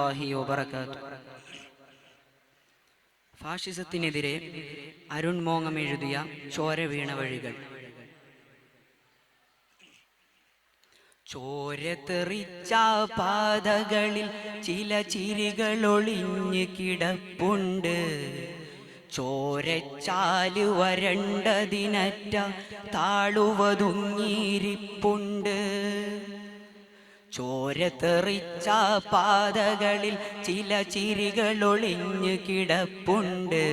വറഹ്മത്തുള്ളാഹി വബറകാതുഹു. ഫാഷിസത്തിനെതിരെ അരുൺ മോങ്ങം എഴുതിയ ചോര വീണ വഴികൾ. ചോര തെറിച്ച പാതകളിൽ ചില ചിരികളൊളിഞ്ഞ് കിടപ്പുണ്ട്. ചോരച്ചാല് വരണ്ടതിനറ്റ താളുവതുങ്ങിയിരിപ്പുണ്ട്. ചോര തെറിച്ച പാതകളിൽ ചില ചിരികളൊളിഞ്ഞ് കിടപ്പുണ്ട്.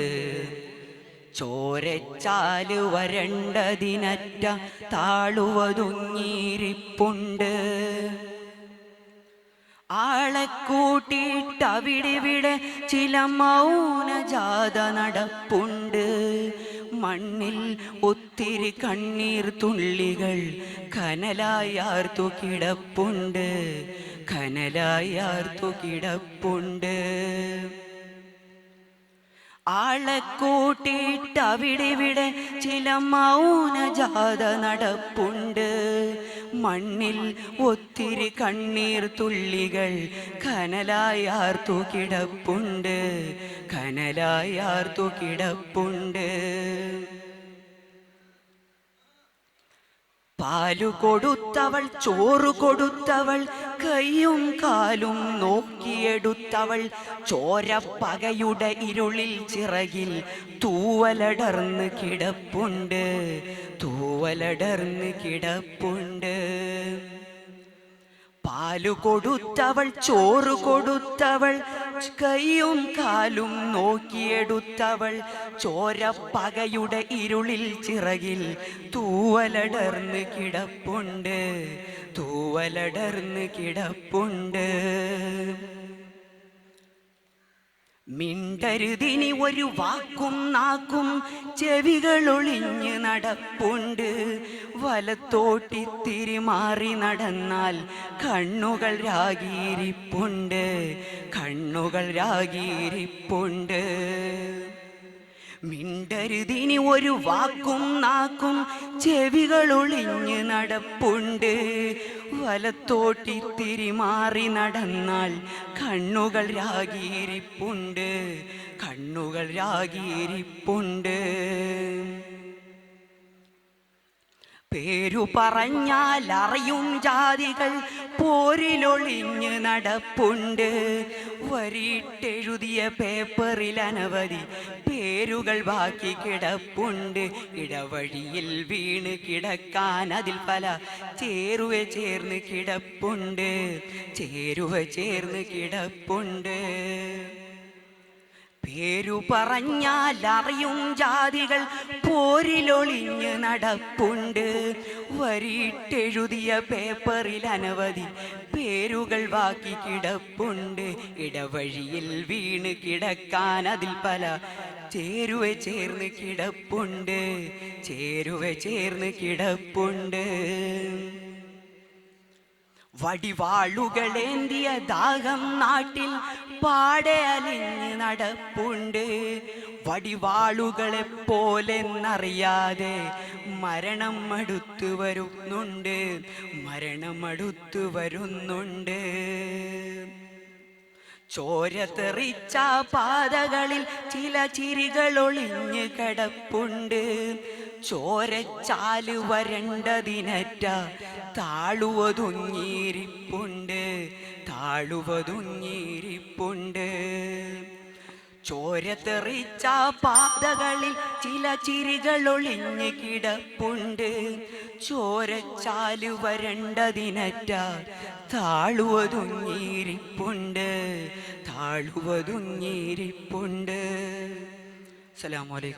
ചോരച്ചാല് വരണ്ടതിനറ്റ താളുവതുങ്ങിയിരിപ്പുണ്ട്. ആളെ കൂട്ടിയിട്ടവിടിവിടെ ചില മൗനജാഥ നടപ്പുണ്ട്. മണ്ണിൽ ഒത്തിരി കണ്ണീർ തുള്ളികൾ കനലായാർത്തു കിടപ്പുണ്ട്. കനലായാർത്തു കിടപ്പുണ്ട്. ആളെ കൂട്ടിയിട്ടവിടിവിടെ ചില മൗനജാഥ നടപ്പുണ്ട്. മണ്ണിൽ ഒത്തിരി കണ്ണീർ തുള്ളികൾ കനലായാർത്തു കിടപ്പുണ്ട്. കനലായാർത്തു കിടപ്പുണ്ട്. പാലു കൊടുത്തവൾ, ചോറ് കൊടുത്തവൾ, കൈയും കാലും നോക്കിയെടുത്തവൾ, ചോരപ്പകയുടെ ഇരുളിൽ ചിറകിൽ തൂവലടർന്ന് കിടപ്പുണ്ട്. തൂവലടർന്ന് കിടപ്പുണ്ട്. പാലു കൊടുത്തവൾ, ചോറ് കൊടുത്തവൾ, കൈയും കാലും നോക്കിയെടുത്തവൾ, ചോരപ്പകയുടെ ഇരുളിൽ ചിറകിൽ തൂവലടർന്ന് കിടപ്പുണ്ട്. തൂവലടർന്ന് കിടപ്പുണ്ട്. മിണ്ടരുതിനി ഒരു വാക്കും നാക്കും ചെവികളൊളിഞ്ഞ് നടപ്പുണ്ട്. വലത്തോട്ടിത്തിരി മാറി നടന്നാൽ കണ്ണുകൾ രാഗിയിരിപ്പുണ്ട്. കണ്ണുകൾ രാഗിയിരിപ്പുണ്ട്. മിണ്ടരുതിനി ഒരു വാക്കും നാക്കും ചെവികളൊളിഞ്ഞ് നടപ്പുണ്ട്. വലത്തോട്ടിത്തിരി മാറി നടന്നാൽ കണ്ണുകൾ രാഗിയിരിപ്പുണ്ട്. കണ്ണുകൾ രാഗിയിരിപ്പുണ്ട്. പേരു പറഞ്ഞാൽ അറിയും ജാതികൾ പോരിലൊളിഞ്ഞ് നടപ്പുണ്ട്. വരിട്ടെഴുതിയ പേപ്പറിൽ അനവധി പേരുകൾ ബാക്കി കിടപ്പുണ്ട്. ഇടവഴിയിൽ വീണ് കിടക്കാൻ അതിൽ പല ചേരുവ ചേർന്ന് കിടപ്പുണ്ട്. ചേരുവ ചേർന്ന് കിടപ്പുണ്ട്. പേരു പറഞ്ഞാൽ അറിയും ജാതികൾ പോരിലൊളിഞ്ഞ് നടപ്പുണ്ട്. വരിട്ടെഴുതിയ പേപ്പറിൽ അനവധി പേരുകൾ ബാക്കി കിടപ്പുണ്ട്. ഇടവഴിയിൽ വീണ് കിടക്കാൻ അതിൽ പല ചേരുവ ചേർന്ന് കിടപ്പുണ്ട്. ചേരുവ ചേർന്ന് കിടപ്പുണ്ട്. വടിവാളുകളേന്തിയ ദാഹം നാട്ടിൽ പാടെ അലിഞ്ഞ് നടപ്പുണ്ട്. വടിവാളുകളെ പോലെന്നറിയാതെ മരണം അടുത്തു വരുന്നുണ്ട്. മരണം അടുത്തു വരുന്നുണ്ട്. ചോര തെറിച്ച പാതകളിൽ ചില ചിരികളൊളിഞ്ഞ് കിടപ്പുണ്ട്. ചോരച്ചാല് വരണ്ടതിനറ്റ താളുവതുങ്ങിയിരിപ്പുണ്ട്. താളുവതുങ്ങിയിരിപ്പുണ്ട്. ചോര തെറിച്ച പാതകളിൽ ചില ചിരികളൊളിഞ്ഞ് കിടപ്പുണ്ട്. ചോരച്ചാല് വരണ്ടതിനറ്റ താളുവതുങ്ങിയിരിപ്പുണ്ട്. താളുവതുങ്ങിയിരിപ്പുണ്ട്. അസ്സലാമു അലൈക്കും.